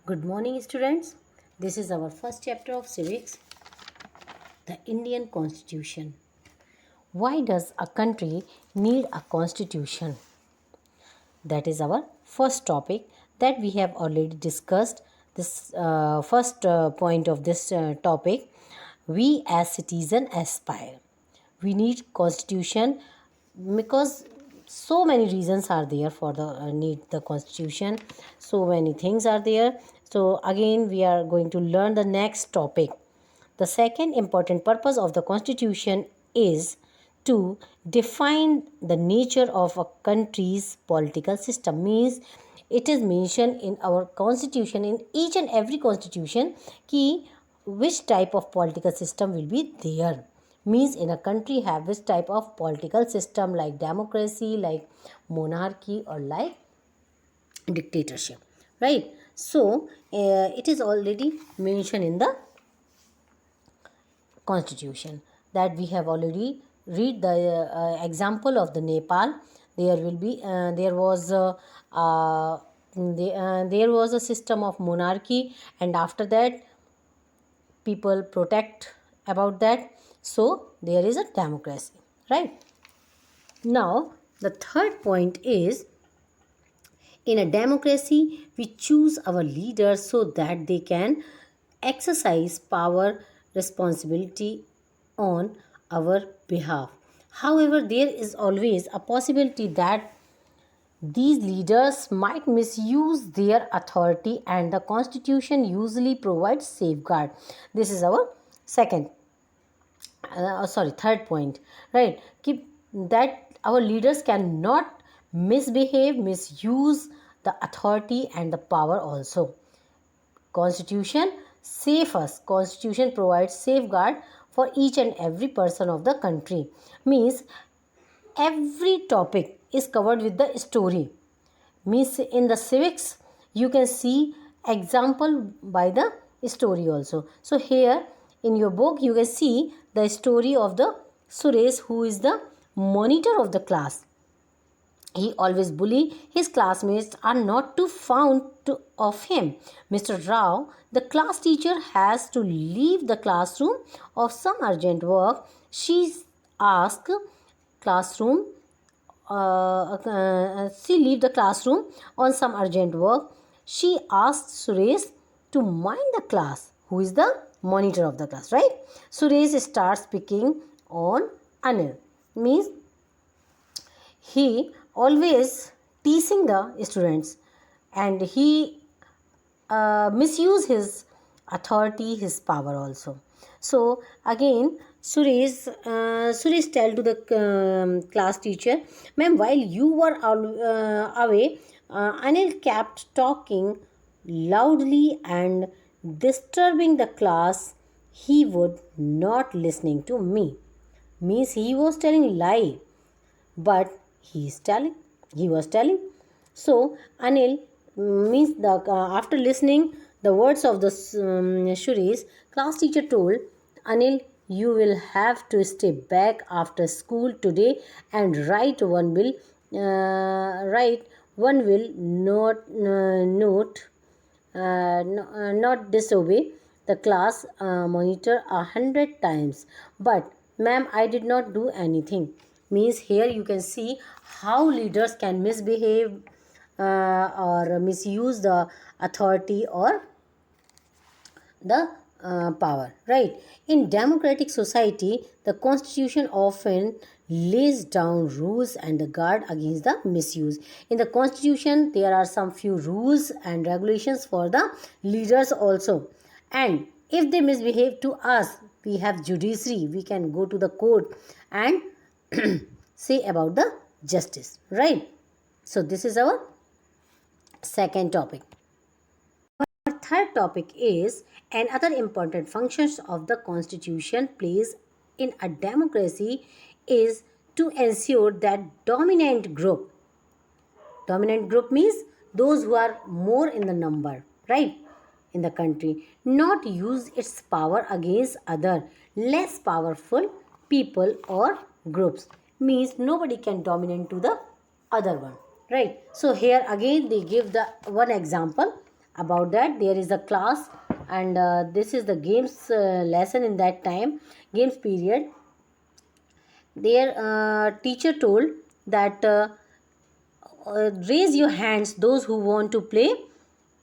Good morning, students. This is our first chapter of civics, the Indian Constitution. Why does a country need a constitution? That is our first topic that we have already discussed. This first point of this topic, we as citizen aspire. We need constitution because so many reasons are there for the need the constitution. So many things are there. So again, we are going to learn the next topic. The second important purpose of the constitution is to define the nature of a country's political system. Means it is mentioned in our constitution, in each and every constitution, ki which type of political system will be there. Means in a country have which type of political system, like democracy, like monarchy, or like dictatorship, right? So it is already mentioned in the constitution that we have already read the example of the Nepal. There was a system of monarchy, and after that people protect about that, so there is a democracy, right? Now the third point is, in a democracy, we choose our leaders so that they can exercise power, responsibility on our behalf. However, there is always a possibility that these leaders might misuse their authority, and the constitution usually provides safeguard. This is our third point, right? Keep that our leaders cannot misbehave, misuse the authority and the power also. Constitution save us. Constitution provides safeguard for each and every person of the country. Means every topic is covered with the story. Means in the civics you can see example by the story also. So here in your book you can see the story of the Suresh, who is the monitor of the class. He always bully his classmates are not too fond of him. Mr. Rao, the class teacher, has to leave the classroom of some urgent work. She asked classroom she leave the classroom on some urgent work. She asked Suresh to mind the class, who is the monitor of the class, right? Suresh starts picking on Anil. Means he always teasing the students, and he misuse his authority, his power also. So again Suresh tell to the class teacher, ma'am, while you were away, Anil kept talking loudly and disturbing the class. He would not listening to me. Means he was telling lie, but he was telling. So Anil, means the after listening the words of the Suresh, class teacher told Anil, you will have to stay back after school today and write one will not disobey the class monitor 100 times. But ma'am, I did not do anything. Means here you can see how leaders can misbehave or misuse the authority or the power, right? In democratic society, the constitution often lays down rules and the guard against the misuse. In the constitution there are some few rules and regulations for the leaders also, and if they misbehave to us, we have judiciary, we can go to the court and say about the justice, right? So this is our second topic. Our third topic is, another important functions of the constitution plays in a democracy is to ensure that dominant group means those who are more in the number, right, in the country, not use its power against other less powerful people or groups. Means nobody can dominate to the other one, right? So here again they give the one example. About that, there is a class, and this is the games lesson. In that time, games period, their teacher told that raise your hands those who want to play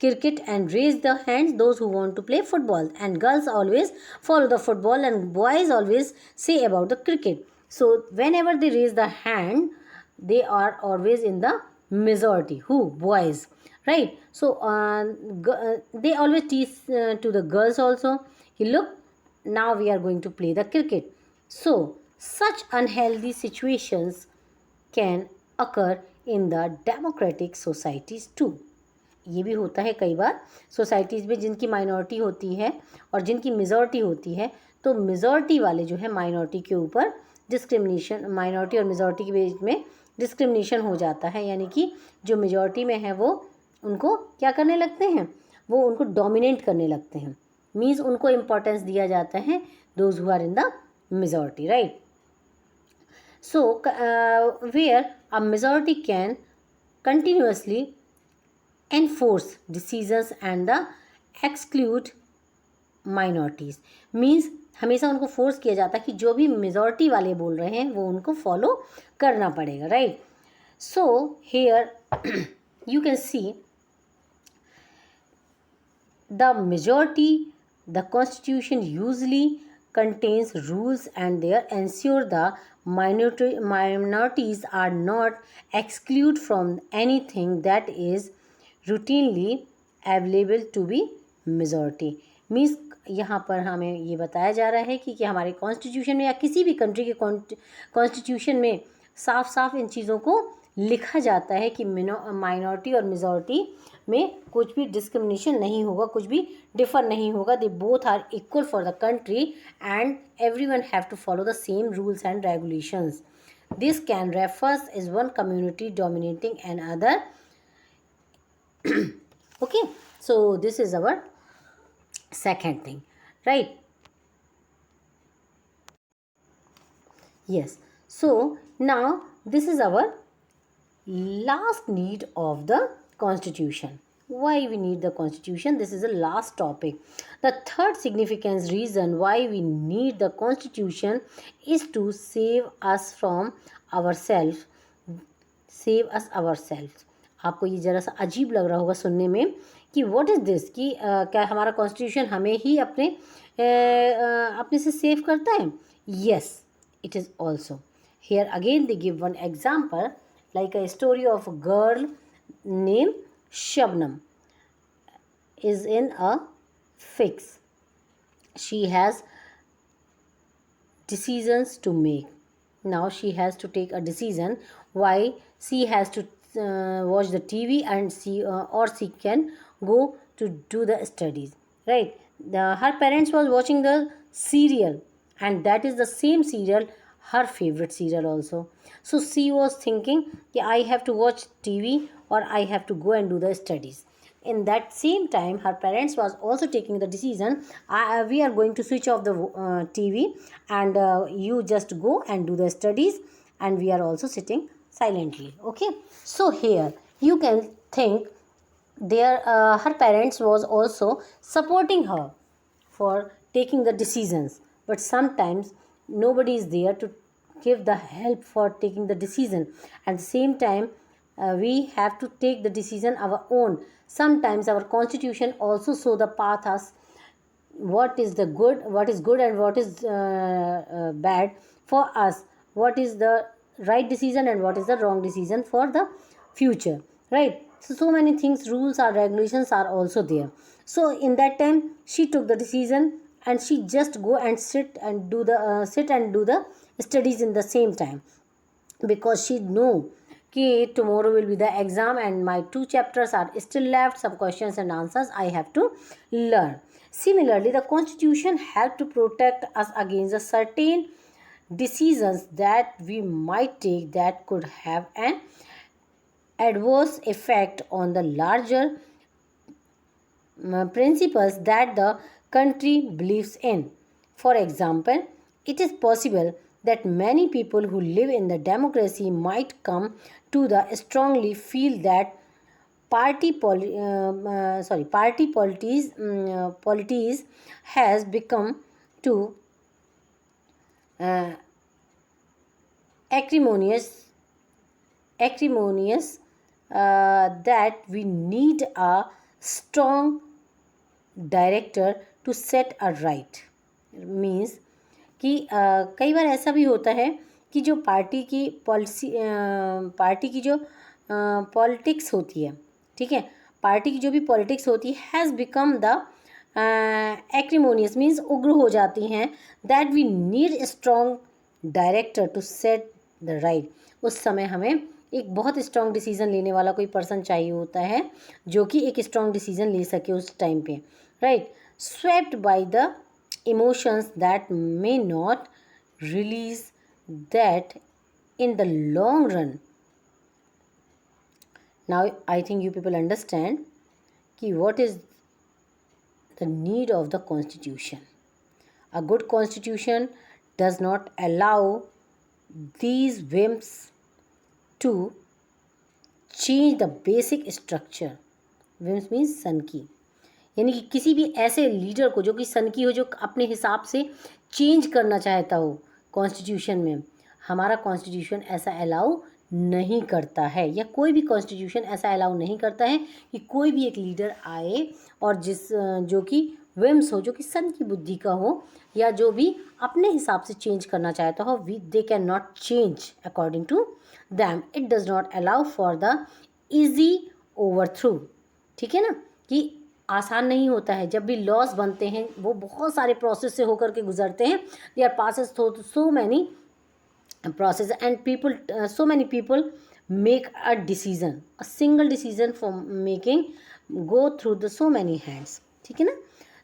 cricket, and raise the hands those who want to play football, and girls always follow the football and boys always say about the cricket. So whenever they raise the hand, they are always in the majority, who, boys, right? So they always teach to the girls also, look, now we are going to play the cricket. So such unhealthy situations can occur in the democratic societies too. ये भी होता है कई बार societies में जिनकी minority होती है और जिनकी मेजॉरिटी होती है, तो मेजॉरिटी वाले जो है माइनॉरिटी के ऊपर डिस्क्रिमिनेशन, माइनॉरिटी और मेजॉरिटी के बीच में डिस्क्रिमिनेशन हो जाता है, यानी कि जो मेजॉरिटी में है वो उनको क्या करने लगते हैं, वो उनको डोमिनेट करने लगते हैं, मीन्स उनको इम्पोर्टेंस दिया जाता है, those who are in the majority, right? So, where a majority can continuously enforce decisions and the exclude minorities, means हमेशा उनको फोर्स किया जाता है कि जो भी मेजॉरिटी वाले बोल रहे हैं वो उनको फॉलो करना पड़ेगा, right? So here you can see the majority, the constitution usually contains rules and they ensure the minorities are not excluded from anything that is routinely available to be majority. Means यहाँ पर हमें ये बताया जा रहा है कि हमारे कॉन्स्टिट्यूशन में या किसी भी कंट्री के कॉन्स्टिट्यूशन में साफ साफ इन चीज़ों को लिखा जाता है कि माइनॉरिटी और मेजॉरिटी में कुछ भी डिस्क्रिमिनेशन नहीं होगा, कुछ भी डिफर नहीं होगा. They both are equal for the country and everyone have to follow the same rules and regulations. This can refers is one community dominating another. Okay, so this is our second thing, right? Yes, so now this is our last need of the constitution. Why we need the constitution? This is the last topic. The third significant reason why we need the constitution is to save us from ourselves. Save us ourselves. आपको ये ज़रा सा अजीब लग रहा होगा सुनने में कि व्हाट इज़ दिस, कि क्या हमारा कॉन्स्टिट्यूशन हमें ही अपने से सेव करता है? Yes, it is also. Here again they give one example, like a story of a girl named Shabnam is in a fix. She has decisions to make. Now she has to take a decision. Why? She has to watch the TV and or she can go to do the studies, right? Her parents was watching the serial, and that is the same serial, her favorite serial also. So she was thinking, yeah, I have to watch TV or I have to go and do the studies. In that same time, her parents was also taking the decision, we are going to switch off the TV and you just go and do the studies, and we are also sitting silently. Okay, so here you can think her parents was also supporting her for taking the decisions, but sometimes nobody is there to give the help for taking the decision. At the same time, we have to take the decision our own. Sometimes our constitution also show the path us what is good and what is bad for us, what is the right decision and what is the wrong decision for the future, right? So many things, rules or regulations are also there. So in that time she took the decision and she just go and sit and do the studies in the same time, because she know कि tomorrow will be the exam and my 2 chapters are still left, some questions and answers I have to learn. Similarly, the constitution help to protect us against the certain decisions that we might take that could have an adverse effect on the larger principles that the country believes in. For example, it is possible that many people who live in the democracy might come to the strongly feel that party politics has become too acrimonious that we need a strong director to set a right. Means कि कई बार ऐसा भी होता है कि जो party की जो पॉलिटिक्स होती है, ठीक है, पार्टी की जो भी पॉलिटिक्स होती है has become the acrimonious, means उग्र हो जाती हैं, that we need a strong director to set the right. उस समय हमें एक बहुत स्ट्रॉन्ग डिसीजन लेने वाला कोई पर्सन चाहिए होता है जो कि एक स्ट्रॉन्ग डिसीजन ले सके उस टाइम पे, right. Swept by the emotions that may not release that in the long run. Now I think you people understand कि what is the need of the constitution. A good constitution does not allow these whims to change the basic structure. Whims means सनकी, यानी कि किसी भी ऐसे leader को जो कि सनकी हो, जो अपने हिसाब से चेंज करना चाहता हो कॉन्स्टिट्यूशन में, हमारा कॉन्स्टिट्यूशन ऐसा अलाउ नहीं करता है, या कोई भी कॉन्स्टिट्यूशन ऐसा अलाउ नहीं करता है कि कोई भी एक लीडर आए और जो कि विम्स हो, जो कि सन की बुद्धि का हो, या जो भी अपने हिसाब से चेंज करना चाहता हो, they can not change according to them. It does not allow for the easy overthrow, ठीक है ना, कि आसान नहीं होता है। जब भी लॉस बनते हैं वो बहुत सारे प्रोसेस से होकर के गुजरते हैं, they are passes through so many process and people, so many people make a decision, a single decision for making go through the so many hands, ठीक है ना।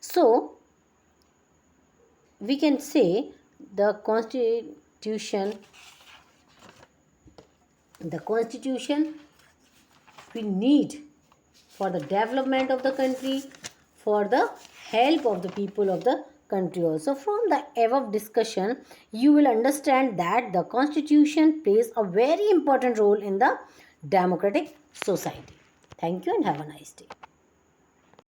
So we can say the constitution we need for the development of the country, for the help of the people of the country also. From the above discussion, you will understand that the constitution plays a very important role in the democratic society. Thank you and have a nice day.